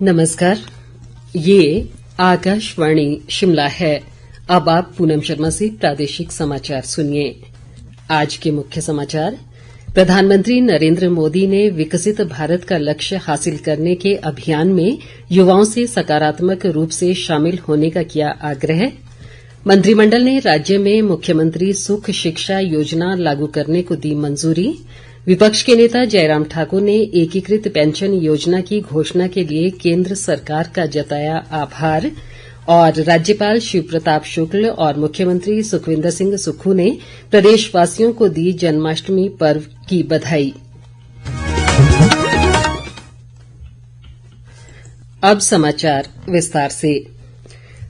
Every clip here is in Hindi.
नमस्कार, ये आकाशवाणी शिमला है। अब आप पूनम शर्मा से प्रादेशिक समाचार सुनिए। आज के मुख्य समाचार। प्रधानमंत्री नरेंद्र मोदी ने विकसित भारत का लक्ष्य हासिल करने के अभियान में युवाओं से सकारात्मक रूप से शामिल होने का किया आग्रह। मंत्रिमंडल ने राज्य में मुख्यमंत्री सुख शिक्षा योजना लागू करने को दी मंजूरी। विपक्ष के नेता जयराम ठाकुर ने एकीकृत पेंशन योजना की घोषणा के लिए केंद्र सरकार का जताया आभार। और राज्यपाल शिव प्रताप शुक्ल और मुख्यमंत्री सुखविंदर सिंह सुक्खू ने प्रदेशवासियों को दी जन्माष्टमी पर्व की बधाई। अब समाचार विस्तार से।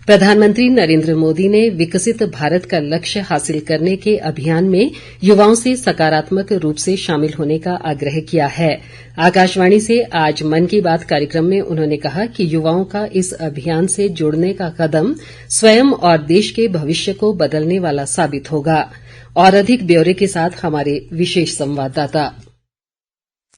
प्रधानमंत्री नरेंद्र मोदी ने विकसित भारत का लक्ष्य हासिल करने के अभियान में युवाओं से सकारात्मक रूप से शामिल होने का आग्रह किया है। आकाशवाणी से आज मन की बात कार्यक्रम में उन्होंने कहा कि युवाओं का इस अभियान से जुड़ने का कदम स्वयं और देश के भविष्य को बदलने वाला साबित होगा। और अधिक ब्यौरे के साथ हमारे विशेष संवाददाता।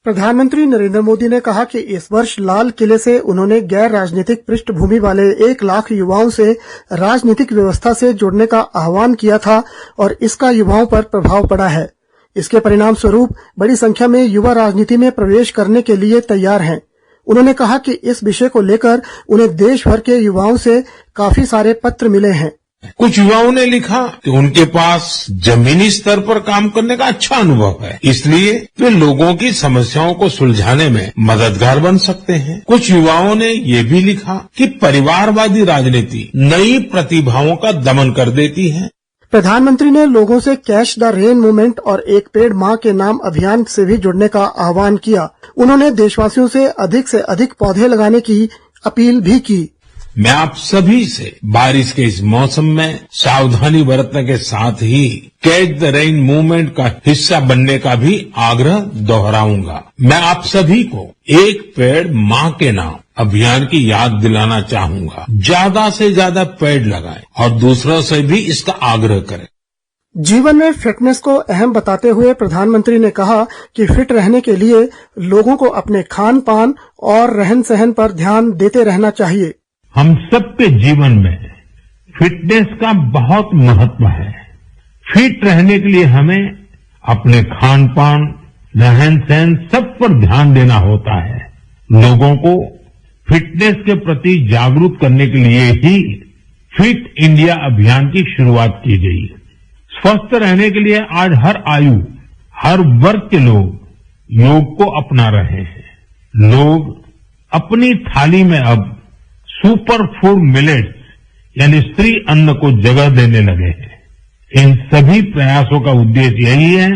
प्रधानमंत्री नरेंद्र मोदी ने कहा कि इस वर्ष लाल किले से उन्होंने गैर राजनीतिक पृष्ठभूमि वाले 1 लाख युवाओं से राजनीतिक व्यवस्था से जुड़ने का आह्वान किया था और इसका युवाओं पर प्रभाव पड़ा है। इसके परिणाम स्वरूप बड़ी संख्या में युवा राजनीति में प्रवेश करने के लिए तैयार हैं। उन्होंने कहा कि इस विषय को लेकर उन्हें देश भर के युवाओं से काफी सारे पत्र मिले हैं। कुछ युवाओं ने लिखा कि उनके पास जमीनी स्तर पर काम करने का अच्छा अनुभव है, इसलिए वे लोगों की समस्याओं को सुलझाने में मददगार बन सकते हैं। कुछ युवाओं ने ये भी लिखा कि परिवारवादी राजनीति नई प्रतिभाओं का दमन कर देती है। प्रधानमंत्री ने लोगों से कैच द रेन मूवमेंट और एक पेड़ मां के नाम अभियान से भी जुड़ने का आह्वान किया। उन्होंने देशवासियों से अधिक पौधे लगाने की अपील भी की। मैं आप सभी से बारिश के इस मौसम में सावधानी बरतने के साथ ही कैच द रेन मूवमेंट का हिस्सा बनने का भी आग्रह दोहराऊंगा। मैं आप सभी को एक पेड़ मां के नाम अभियान की याद दिलाना चाहूंगा। ज्यादा से ज्यादा पेड़ लगाएं और दूसरों से भी इसका आग्रह करें। जीवन में फिटनेस को अहम बताते हुए प्रधानमंत्री ने कहा कि फिट रहने के लिए लोगों को अपने खान पान और रहन सहन पर ध्यान देते रहना चाहिए। हम सबके जीवन में फिटनेस का बहुत महत्व है। फिट रहने के लिए हमें अपने खान पान, रहन सहन सब पर ध्यान देना होता है। लोगों को फिटनेस के प्रति जागरूक करने के लिए ही फिट इंडिया अभियान की शुरुआत की गई। स्वस्थ रहने के लिए आज हर आयु, हर वर्ग के लोग योग को अपना रहे हैं। लोग अपनी थाली में अब सुपर फूड मिलेट्स यानी स्त्री अन्न को जगह देने लगे हैं। इन सभी प्रयासों का उद्देश्य यही है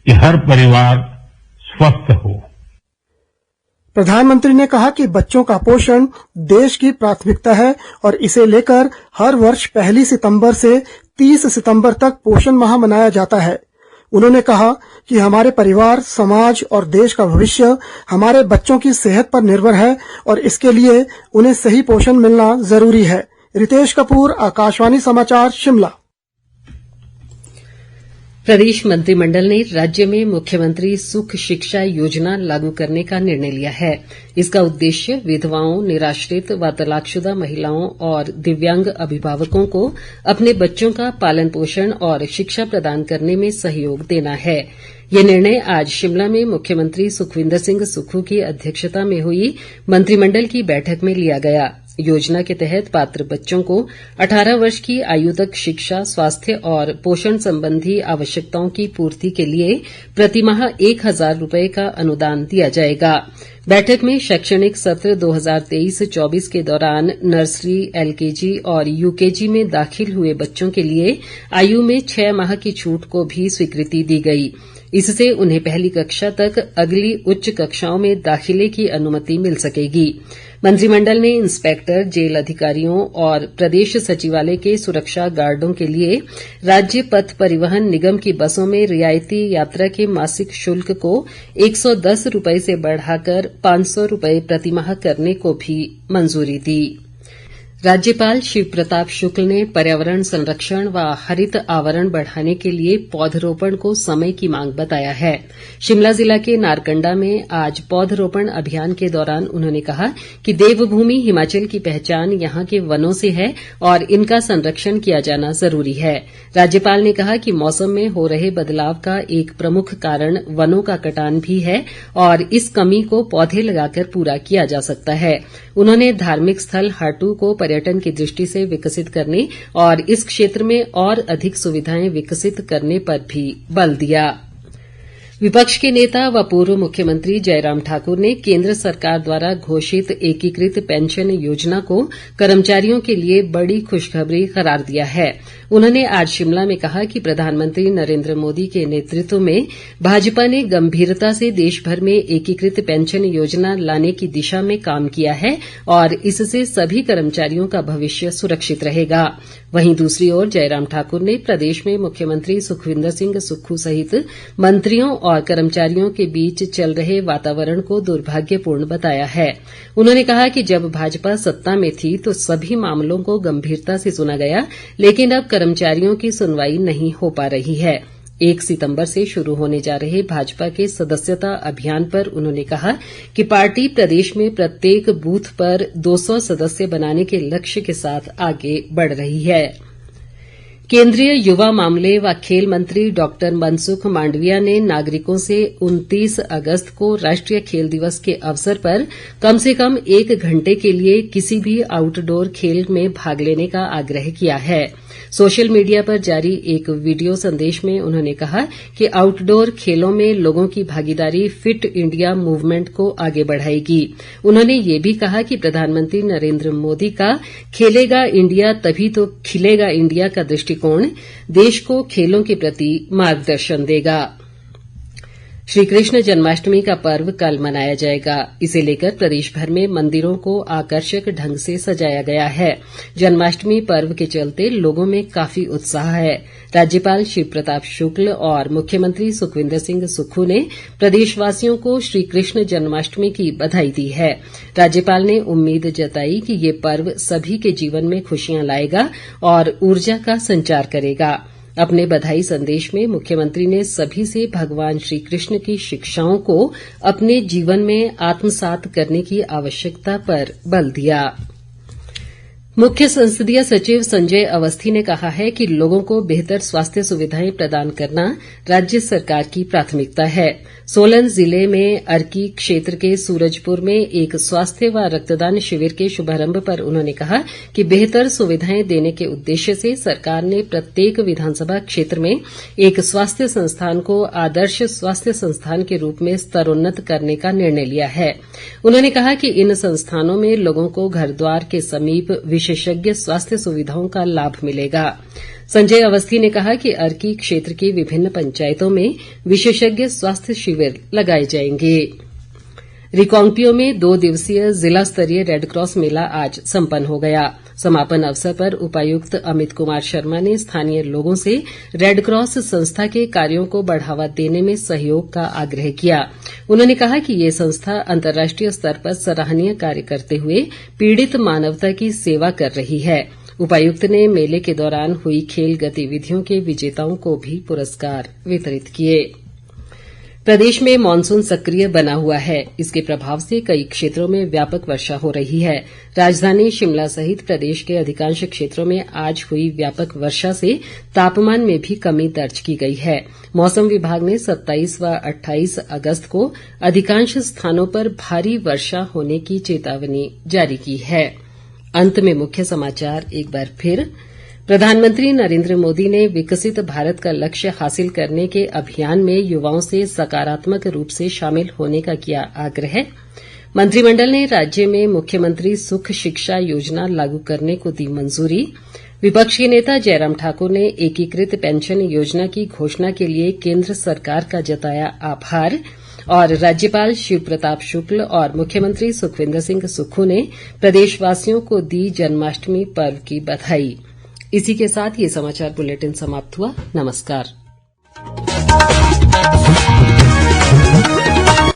कि हर परिवार स्वस्थ हो। प्रधानमंत्री ने कहा कि बच्चों का पोषण देश की प्राथमिकता है और इसे लेकर हर वर्ष 1 सितंबर से 30 सितंबर तक पोषण माह मनाया जाता है। उन्होंने कहा कि हमारे परिवार, समाज और देश का भविष्य हमारे बच्चों की सेहत पर निर्भर है और इसके लिए उन्हें सही पोषण मिलना जरूरी है। रितेश कपूर, आकाशवाणी समाचार, शिमला। प्रदेश मंत्रिमंडल ने राज्य में मुख्यमंत्री सुख शिक्षा योजना लागू करने का निर्णय लिया है। इसका उद्देश्य विधवाओं, निराश्रित व तलाकशुदा महिलाओं और दिव्यांग अभिभावकों को अपने बच्चों का पालन पोषण और शिक्षा प्रदान करने में सहयोग देना है। ये निर्णय आज शिमला में मुख्यमंत्री सुखविंदर सिंह सुक्खू की अध्यक्षता में हुई मंत्रिमंडल की बैठक में लिया गया। योजना के तहत पात्र बच्चों को 18 वर्ष की आयु तक शिक्षा, स्वास्थ्य और पोषण संबंधी आवश्यकताओं की पूर्ति के लिए प्रतिमाह 1,000 रुपये का अनुदान दिया जाएगा। बैठक में शैक्षणिक सत्र 2023-24 के दौरान नर्सरी, एलकेजी और यूकेजी में दाखिल हुए बच्चों के लिए आयु में 6 माह की छूट को भी स्वीकृति दी गई। इससे उन्हें पहली कक्षा तक अगली उच्च कक्षाओं में दाखिले की अनुमति मिल सकेगी। मंत्रिमंडल ने इंस्पेक्टर, जेल अधिकारियों और प्रदेश सचिवालय के सुरक्षा गार्डों के लिए राज्य पथ परिवहन निगम की बसों में रियायती यात्रा के मासिक शुल्क को 110 रुपये से बढ़ाकर 500 रुपये प्रतिमाह करने को भी मंजूरी दी। राज्यपाल शिव प्रताप शुक्ल ने पर्यावरण संरक्षण व हरित आवरण बढ़ाने के लिए पौधरोपण को समय की मांग बताया है। शिमला जिला के नारकंडा में आज पौधरोपण अभियान के दौरान उन्होंने कहा कि देवभूमि हिमाचल की पहचान यहाँ के वनों से है और इनका संरक्षण किया जाना जरूरी है। राज्यपाल ने कहा कि मौसम में हो रहे बदलाव का एक प्रमुख कारण वनों का कटान भी है और इस कमी को पौधे लगाकर पूरा किया जा सकता है। उन्होंने धार्मिक स्थल हाटू को पर्यटन की दृष्टि से विकसित करने और इस क्षेत्र में और अधिक सुविधाएं विकसित करने पर भी बल दिया। विपक्ष के नेता व पूर्व मुख्यमंत्री जयराम ठाकुर ने केंद्र सरकार द्वारा घोषित एकीकृत पेंशन योजना को कर्मचारियों के लिए बड़ी खुशखबरी करार दिया है। उन्होंने आज शिमला में कहा कि प्रधानमंत्री नरेंद्र मोदी के नेतृत्व में भाजपा ने गंभीरता से देशभर में एकीकृत पेंशन योजना लाने की दिशा में काम किया है और इससे सभी कर्मचारियों का भविष्य सुरक्षित रहेगा। वहीं दूसरी ओर जयराम ठाकुर ने प्रदेश में मुख्यमंत्री सुखविंदर सिंह सुक्खू सहित मंत्रियों और कर्मचारियों के बीच चल रहे वातावरण को दुर्भाग्यपूर्ण बताया है। उन्होंने कहा कि जब भाजपा सत्ता में थी तो सभी मामलों को गंभीरता से सुना गया, लेकिन अब कर्मचारियों की सुनवाई नहीं हो पा रही है। 1 सितंबर से शुरू होने जा रहे भाजपा के सदस्यता अभियान पर उन्होंने कहा कि पार्टी प्रदेश में प्रत्येक बूथ पर 200 सदस्य बनाने के लक्ष्य के साथ आगे बढ़ रही है। केंद्रीय युवा मामले व खेल मंत्री डॉक्टर मनसुख मांडविया ने नागरिकों से 29 अगस्त को राष्ट्रीय खेल दिवस के अवसर पर कम से कम 1 घंटे के लिए किसी भी आउटडोर खेल में भाग लेने का आग्रह किया है। सोशल मीडिया पर जारी एक वीडियो संदेश में उन्होंने कहा कि आउटडोर खेलों में लोगों की भागीदारी फिट इंडिया मूवमेंट को आगे बढ़ाएगी। उन्होंने ये भी कहा कि प्रधानमंत्री नरेंद्र मोदी का खेलेगा इंडिया तभी तो खिलेगा इंडिया का दृष्टिकोण देश को खेलों के प्रति मार्गदर्शन देगा। श्री कृष्ण जन्माष्टमी का पर्व कल मनाया जाएगा। इसे लेकर प्रदेश भर में मंदिरों को आकर्षक ढंग से सजाया गया है। जन्माष्टमी पर्व के चलते लोगों में काफी उत्साह है। राज्यपाल शिव प्रताप शुक्ल और मुख्यमंत्री सुखविंदर सिंह सुक्खू ने प्रदेशवासियों को श्री कृष्ण जन्माष्टमी की बधाई दी है। राज्यपाल ने उम्मीद जताई कि ये पर्व सभी के जीवन में खुशियां लाएगा और ऊर्जा का संचार करेगा। अपने बधाई संदेश में मुख्यमंत्री ने सभी से भगवान श्री कृष्ण की शिक्षाओं को अपने जीवन में आत्मसात करने की आवश्यकता पर बल दिया। मुख्य संसदीय सचिव संजय अवस्थी ने कहा है कि लोगों को बेहतर स्वास्थ्य सुविधाएं प्रदान करना राज्य सरकार की प्राथमिकता है। सोलन जिले में अर्की क्षेत्र के सूरजपुर में एक स्वास्थ्य व रक्तदान शिविर के शुभारंभ पर उन्होंने कहा कि बेहतर सुविधाएं देने के उद्देश्य से सरकार ने प्रत्येक विधानसभा क्षेत्र में एक स्वास्थ्य संस्थान को आदर्श स्वास्थ्य संस्थान के रूप में स्तरोन्नत करने का निर्णय लिया है। उन्होंने कहा कि इन संस्थानों में लोगों को घर द्वार के समीप विशेषज्ञ स्वास्थ्य सुविधाओं का लाभ मिलेगा। संजय अवस्थी ने कहा कि अर्की क्षेत्र की विभिन्न पंचायतों में विशेषज्ञ स्वास्थ्य शिविर लगाए जाएंगे। रिकांगपिओ में 2 दिवसीय जिला स्तरीय रेडक्रॉस मेला आज संपन्न हो गया। समापन अवसर पर उपायुक्त अमित कुमार शर्मा ने स्थानीय लोगों से रेडक्रॉस संस्था के कार्यों को बढ़ावा देने में सहयोग का आग्रह किया। उन्होंने कहा कि ये संस्था अंतर्राष्ट्रीय स्तर पर सराहनीय कार्य करते हुए पीड़ित मानवता की सेवा कर रही है। उपायुक्त ने मेले के दौरान हुई खेल गतिविधियों के विजेताओं को भी पुरस्कार वितरित किए। प्रदेश में मानसून सक्रिय बना हुआ है। इसके प्रभाव से कई क्षेत्रों में व्यापक वर्षा हो रही है। राजधानी शिमला सहित प्रदेश के अधिकांश क्षेत्रों में आज हुई व्यापक वर्षा से तापमान में भी कमी दर्ज की गई है। मौसम विभाग ने 27 व 28 अगस्त को अधिकांश स्थानों पर भारी वर्षा होने की चेतावनी जारी की है। अंत में मुख्य समाचार एक बार फिर। प्रधानमंत्री नरेंद्र मोदी ने विकसित भारत का लक्ष्य हासिल करने के अभियान में युवाओं से सकारात्मक रूप से शामिल होने का किया आग्रह। मंत्रिमंडल ने राज्य में मुख्यमंत्री सुख शिक्षा योजना लागू करने को दी मंजूरी। विपक्ष के नेता जयराम ठाकुर ने एकीकृत पेंशन योजना की घोषणा के लिए केंद्र सरकार का जताया आभार। और राज्यपाल शिव प्रताप शुक्ल और मुख्यमंत्री सुखविंदर सिंह सुक्खू ने प्रदेशवासियों को दी जन्माष्टमी पर्व की बधाई। इसी के साथ ये समाचार बुलेटिन समाप्त हुआ। नमस्कार।